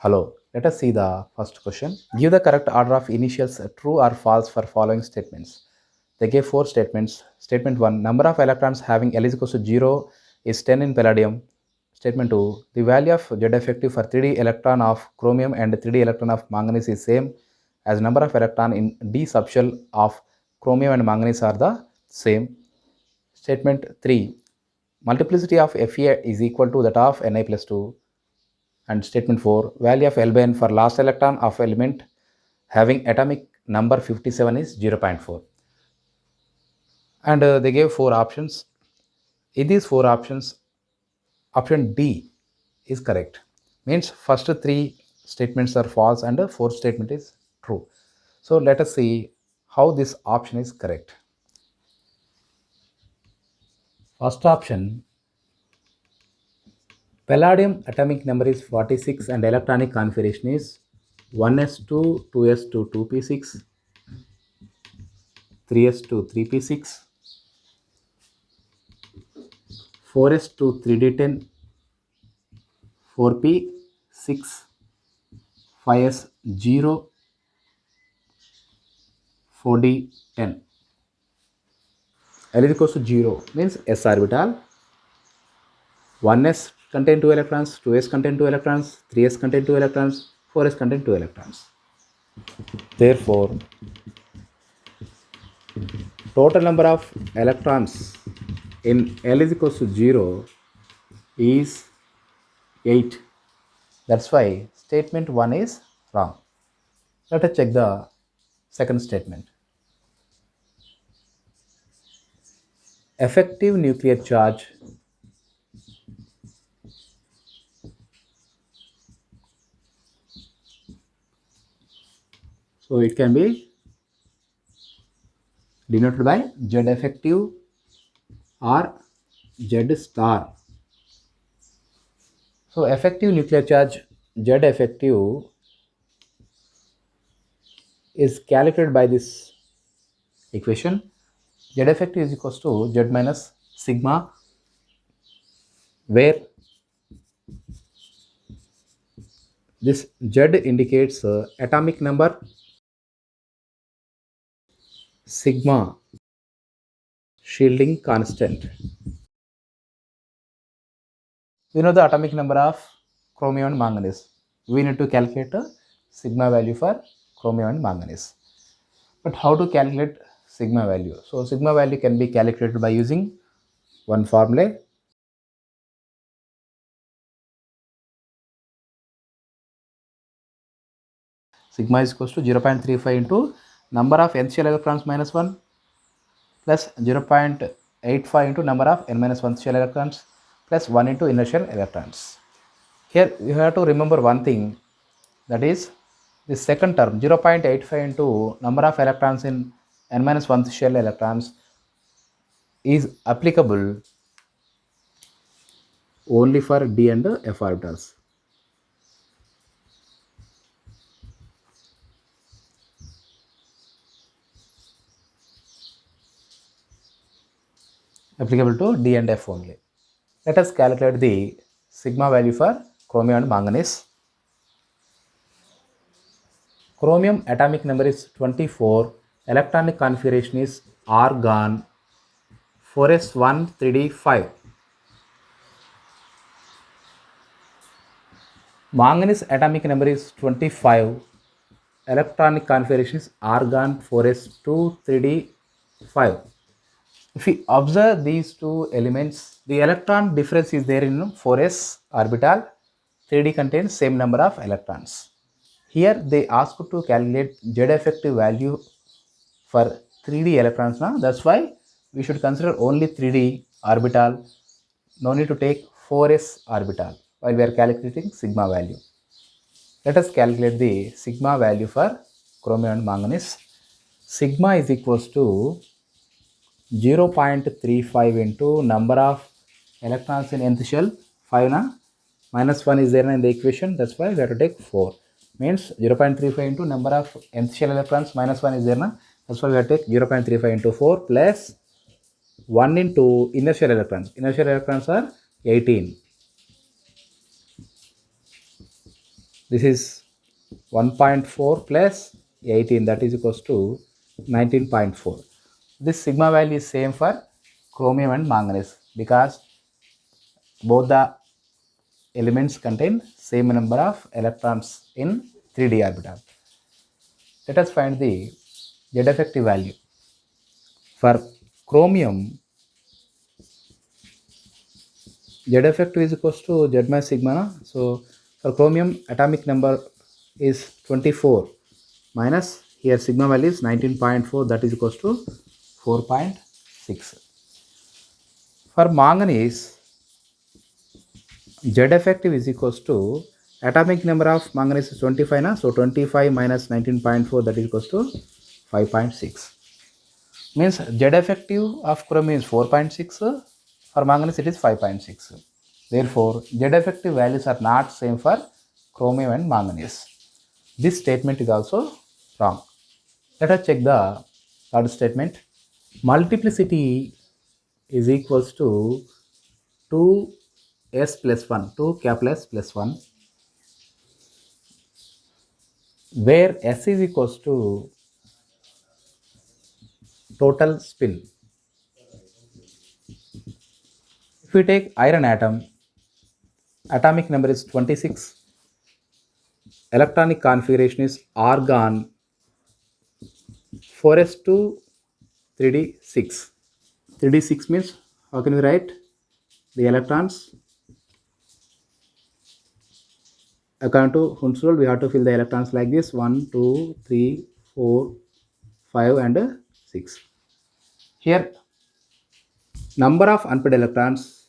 Hello, let us see the first question. Give the correct order of initials true or false for following statements. They gave four statements. Statement 1, number of electrons having L is equals to 0 is 10 in palladium. Statement 2, the value of Z effective for 3D electron of chromium and 3D electron of manganese is same as number of electron in D subshell of chromium and manganese are the same. Statement 3, multiplicity of Fe is equal to that of Ni plus 2. And statement 4, value of Lbn for last electron of element having atomic number 57 is 0.4. And they gave four options. In these four options, option D is correct. Means first three statements are false and the fourth statement is true. So let us see how this option is correct. First option, palladium atomic number is 46 and electronic configuration is 1s2, 2s2, 2p6, 3s2, 3p6, 4s2, 3d10, 4p, 6, 5s, 0, 4d, 10. L is equals to 0 means s orbital. 1s contain 2 electrons, 2s contain 2 electrons, 3s contain 2 electrons, 4s contain 2 electrons. Therefore, total number of electrons in L is equals to 0 is 8. That's why statement 1 is wrong. Let us check the second statement. Effective nuclear charge so it can be denoted by Z effective or Z star. So effective nuclear charge Z effective is calculated by this equation. Z effective is equals to Z minus sigma, where this Z indicates atomic number, sigma shielding constant. We know the atomic number of chromium and manganese. We need to calculate a sigma value for chromium and manganese. But how to calculate sigma value? So sigma value can be calculated by using one formula. Sigma is equals to 0.35 into number of n shell electrons minus 1 plus 0.85 into number of n minus 1 shell electrons plus 1 into inner shell electrons. Here you have to remember one thing, that is the second term 0.85 into number of electrons in n minus 1 shell electrons is applicable only for d and f orbitals. Applicable to d and f only. Let us calculate the sigma value for chromium and manganese. Chromium atomic number is 24, electronic configuration is argon 4s1 3d5. Manganese atomic number is 25, electronic configuration is argon 4s2 3d5. If we observe these two elements, the electron difference is there in 4s orbital, 3d contains same number of electrons. Here they ask to calculate Z effective value for 3d electrons now. That's why we should consider only 3d orbital. No need to take 4s orbital while we are calculating sigma value. Let us calculate the sigma value for chromium and manganese. Sigma is equals to 0.35 into number of electrons in nth shell, 5 na, minus 1 is there in the equation, that's why we have to take 4. Means 0.35 into number of nth shell electrons minus 1 is there na, that's why we have to take 0.35 into 4 plus 1 into inner shell electrons. Inner shell electrons are 18. This is 1.4 plus 18, that is equals to 19.4. This sigma value is same for chromium and manganese because both the elements contain same number of electrons in 3d orbital. Let us find the Z effective value. For chromium, Z effective is equals to Z minus sigma. So for chromium, atomic number is 24 minus here sigma value is 19.4, that is equals to 4.6. For manganese, Z effective is equals to atomic number of manganese is 25 na, so 25 minus 19.4, that is equals to 5.6. Means Z effective of chromium is 4.6, for manganese it is 5.6. Therefore, Z effective values are not same for chromium and manganese. This statement is also wrong. Let us check the third statement. Multiplicity is equals to 2s plus 1, 2 capital S plus 1, where S is equals to total spin. If we take iron atom, atomic number is 26, electronic configuration is argon 4s2 3d6. 3d6 means how can we write the electrons? According to Hund's rule, we have to fill the electrons like this: 1, 2, 3, 4, 5 and 6. Here number of unpaired electrons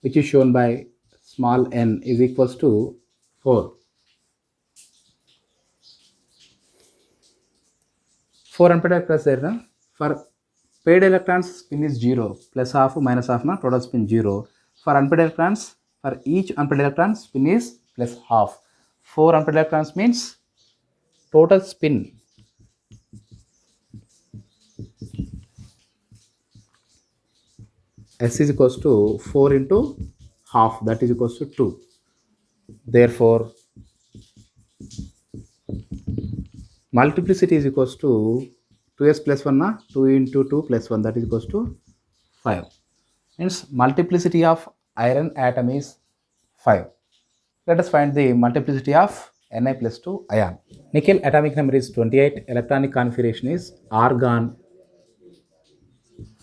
which is shown by small n is equals to 4. 4 unpaired electrons there na? For paired electrons spin is 0, plus half minus half na, total spin 0. For unpaired electrons, for each unpaired electron spin is plus half. 4 unpaired electrons means total spin S is equals to 4 into half, that is equals to 2. Therefore, multiplicity is equals to 2s plus 1 na, 2 into 2 plus 1, that is equals to 5. Means multiplicity of iron atom is 5. Let us find the multiplicity of Na plus 2 ion. Nickel atomic number is 28, electronic configuration is argon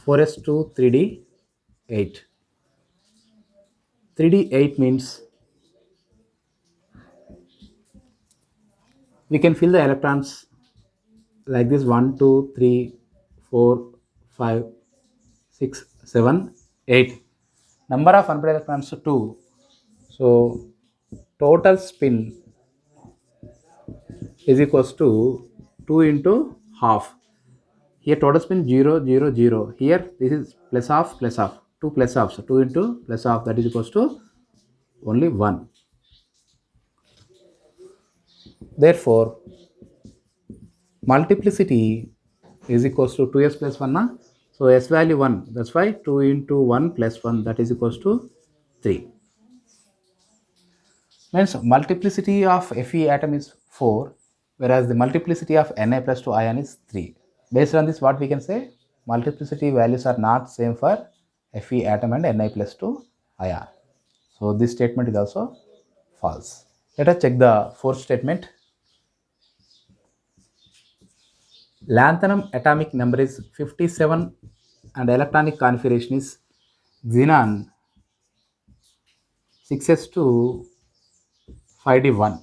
4s2 3d8. 3d8 means we can fill the electrons like this: 1, 2, 3, 4, 5, 6, 7, 8. Number of unpaired electrons 2. So total spin is equals to 2 into half. Here total spin 0, 0, 0. Here this is plus half, plus half. 2 plus half. So 2 into plus half, that is equals to only 1. Therefore, multiplicity is equals to 2s plus 1 na? So s value 1, that's why 2 into 1 plus 1, that is equals to 3. Means multiplicity of Fe atom is 4, whereas the multiplicity of Na plus 2 ion is 3. Based on this, what we can say? Multiplicity values are not same for Fe atom and Na plus 2 ion. So this statement is also false. Let us check the fourth statement. Lanthanum atomic number is 57 and electronic configuration is xenon 6s2 5d1.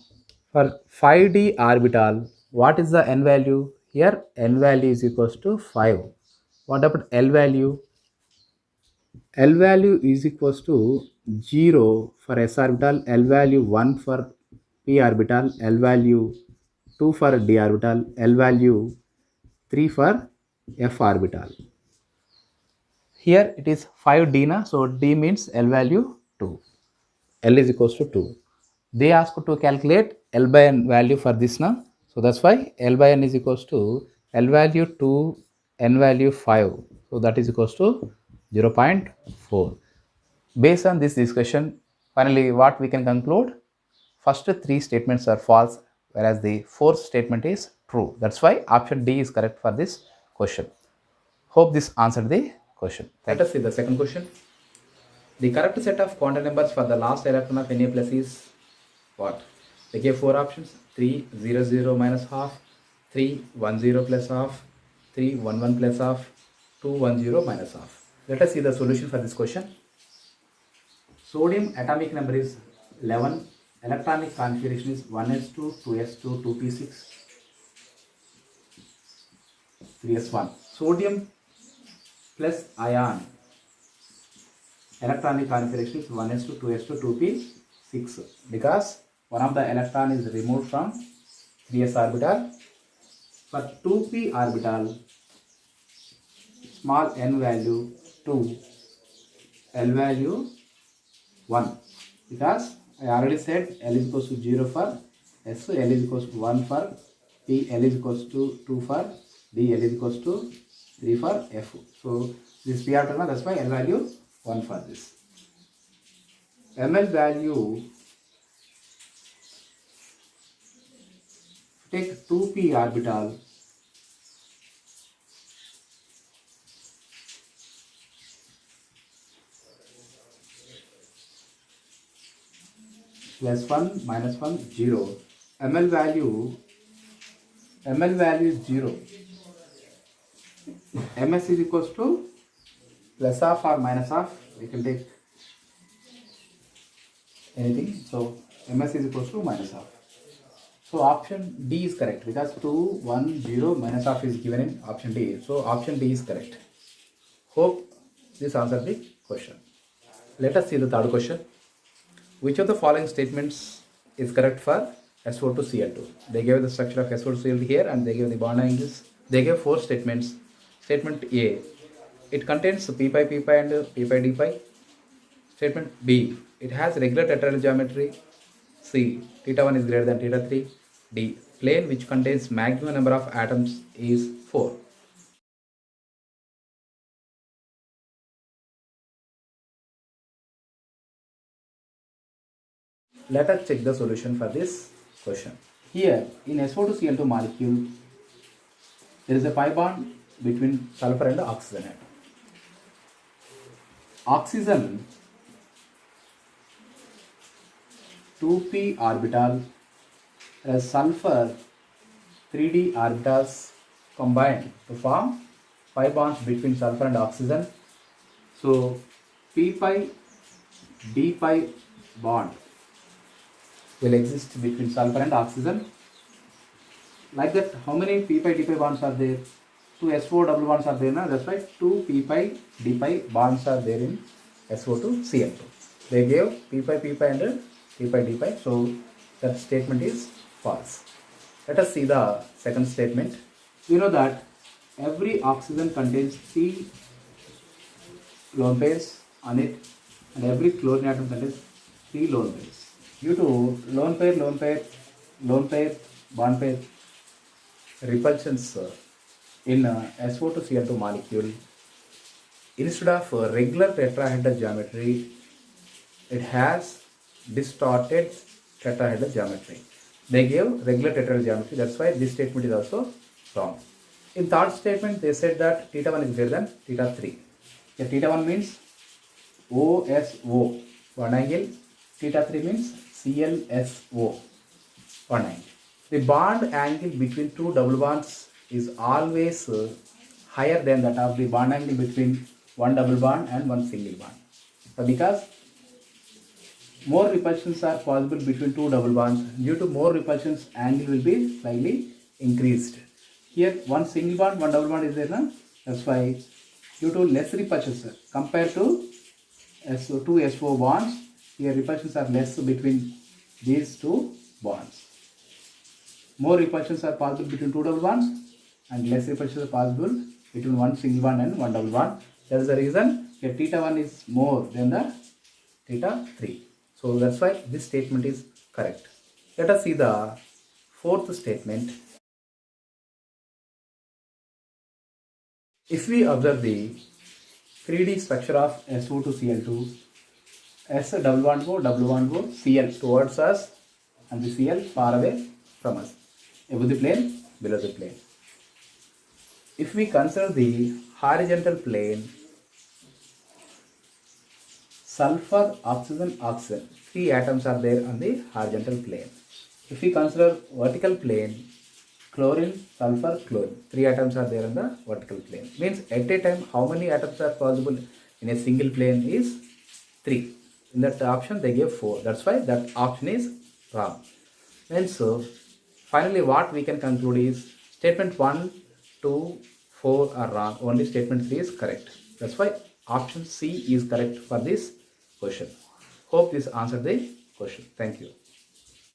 For 5d orbital, what is the n value? Here n value is equals to 5. What about L value? L value is equals to 0 for s orbital, L value 1 for p orbital, L value 2 for d orbital, L value 3 for f orbital. Here it is 5d na, so d means L value 2. L is equals to 2. They asked to calculate L by n value for this na, so that's why L by n is equals to L value 2, n value 5, so that is equals to 0.4. Based on this discussion, finally what we can conclude? First three statements are false, whereas the fourth statement is true. That's why option D is correct for this question. Hope this answered the question. Let us see the second question. The correct set of quantum numbers for the last electron of Na plus is what? They gave four options: 3, 0, 0 minus half, 3, 1, 0 plus half, 3, 1, 1 plus half, 2, 1, 0 minus half. Let us see the solution for this question. Sodium atomic number is 11. Electronic configuration is 1s2, 2s2, 2p6, 3s1. Sodium plus ion electronic configuration is 1s2, 2s2, 2p6 because one of the electron is removed from 3s orbital. For 2p orbital, small n value 2, L value 1, because I already said L is equals to 0 for S, L is equals to 1 for P, L is equals to 2 for D, L is equals to 3 for F. So this P orbital, that's why L value 1 for this. ML value, take 2p orbital, plus 1 minus 1 0. ML value is 0. MS is equals to plus half or minus half. We can take anything. So MS is equals to minus half. So option D is correct because 2, 1, 0 minus half is given in option D. So option D is correct. Hope this answers the question. Let us see the third question. Which of the following statements is correct for SO2Cl2? They gave the structure of SO2Cl2 here and they gave the bond angles. They gave four statements. Statement A, it contains p pi and p pi d pi. Statement B, it has regular tetrahedral geometry. C, theta 1 is greater than theta 3. D, plane which contains maximum number of atoms is 4. Let us check the solution for this question. Here in SO2Cl2 molecule, there is a pi bond between sulfur and oxygen atom. Oxygen 2p orbital as sulfur 3d orbitals combined to form pi bonds between sulfur and oxygen. So p pi d pi bond will exist between sulfur and oxygen. Like that, how many p pi d pi bonds are there? 2 SO double bonds are there now. That's why 2 p pi d pi bonds are there in SO2Cl2. They gave p pi and p pi d pi. So that statement is false. Let us see the second statement. We know that every oxygen contains 3 lone pairs on it and every chlorine atom contains 3 lone pairs. Due to lone pair, bond pair repulsions in SO2Cl2 molecule, instead of regular tetrahedral geometry, it has distorted tetrahedral geometry. They gave regular tetrahedral geometry, that's why this statement is also wrong. In third statement, they said that theta 1 is greater than theta 3. Here, theta 1 means OSO, bond angle. Theta 3 means ClSO, bond angle. The bond angle between two double bonds is always higher than that of the bond angle between one double bond and one single bond. So because more repulsions are possible between two double bonds, due to more repulsions, angle will be slightly increased. Here one single bond, one double bond is there now. That's why due to less repulsions compared to two SO bonds, here repulsions are less between these two bonds. More repulsions are possible between two double bonds and less repulsions are possible between one single bond and one double bond. That is the reason here theta 1 is more than the theta 3. So that's why this statement is correct. Let us see the fourth statement. If we observe the 3D structure of SO2 Cl2. S double bond go, Cl towards us and the Cl far away from us. Above the plane, below the plane. If we consider the horizontal plane, sulfur, oxygen, oxygen. 3 atoms are there on the horizontal plane. If we consider vertical plane, chlorine, sulfur, chlorine. 3 atoms are there on the vertical plane. Means at a time how many atoms are possible in a single plane is 3. In that option they gave 4. That's why that option is wrong. And so finally what we can conclude is statement 1, 2, 4 are wrong. Only statement 3 is correct. That's why option C is correct for this question. Hope this answered the question. Thank you.